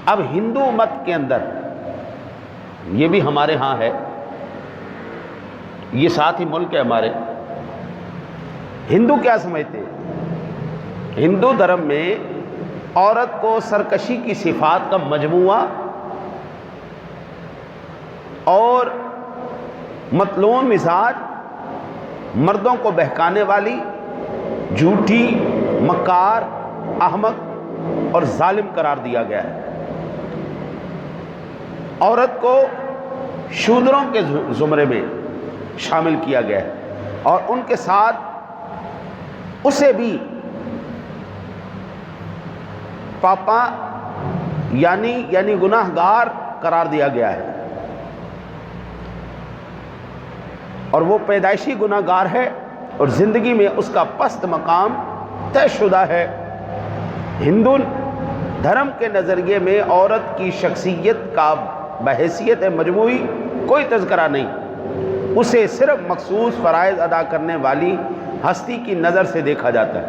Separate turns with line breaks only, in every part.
اب ہندو مت کے اندر، یہ بھی ہمارے ہاں ہے، یہ ساتھ ہی ملک ہے ہمارے، ہندو کیا سمجھتے ہیں؟ ہندو دھرم میں عورت کو سرکشی کی صفات کا مجموعہ اور مطلون مزاج، مردوں کو بہکانے والی، جھوٹی، مکار، احمق اور ظالم قرار دیا گیا ہے۔ عورت کو شودروں کے زمرے میں شامل کیا گیا ہے اور ان کے ساتھ اسے بھی پاپا یعنی گناہ گار قرار دیا گیا ہے، اور وہ پیدائشی گناہ گار ہے اور زندگی میں اس کا پست مقام طے شدہ ہے۔ ہندو دھرم کے نظریے میں عورت کی شخصیت کا بحیثیت مجموعی کوئی تذکرہ نہیں، اسے صرف مخصوص فرائض ادا کرنے والی ہستی کی نظر سے دیکھا جاتا ہے۔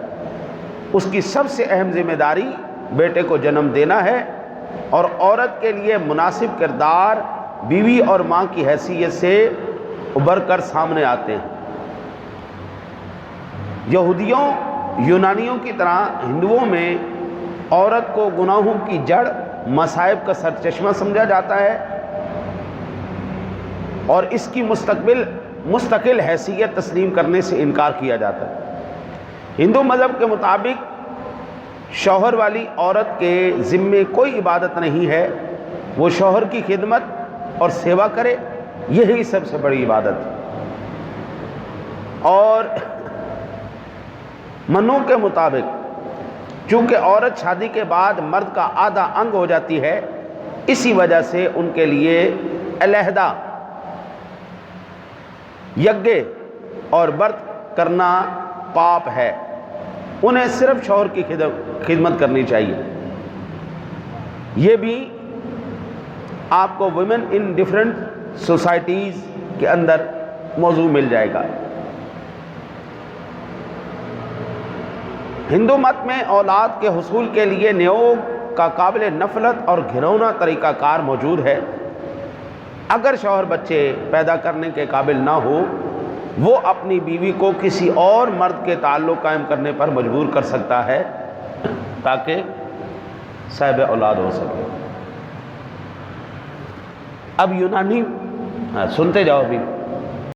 اس کی سب سے اہم ذمہ داری بیٹے کو جنم دینا ہے، اور عورت کے لیے مناسب کردار بیوی اور ماں کی حیثیت سے ابھر کر سامنے آتے ہیں۔ یہودیوں، یونانیوں کی طرح ہندوؤں میں عورت کو گناہوں کی جڑ، مصائب کا سرچشمہ سمجھا جاتا ہے اور اس کی مستقل حیثیت تسلیم کرنے سے انکار کیا جاتا ہے۔ ہندو مذہب کے مطابق شوہر والی عورت کے ذمے کوئی عبادت نہیں ہے، وہ شوہر کی خدمت اور سیوا کرے، یہی سب سے بڑی عبادت ہے۔ اور منو کے مطابق چونکہ عورت شادی کے بعد مرد کا آدھا انگ ہو جاتی ہے، اسی وجہ سے ان کے لیے علیحدہ یگے اور برت کرنا پاپ ہے، انہیں صرف شوہر کی خدمت کرنی چاہیے۔ یہ بھی آپ کو ویمن ان ڈفرینٹ سوسائٹیز کے اندر موضوع مل جائے گا۔ ہندو مت میں اولاد کے حصول کے لیے نیوگ کا قابل نفرت اور گھناؤنا طریقہ کار موجود ہے۔ اگر شوہر بچے پیدا کرنے کے قابل نہ ہو، وہ اپنی بیوی کو کسی اور مرد کے تعلق قائم کرنے پر مجبور کر سکتا ہے تاکہ صاحب اولاد ہو سکے۔ اب یونانی، سنتے جاؤ ابھی۔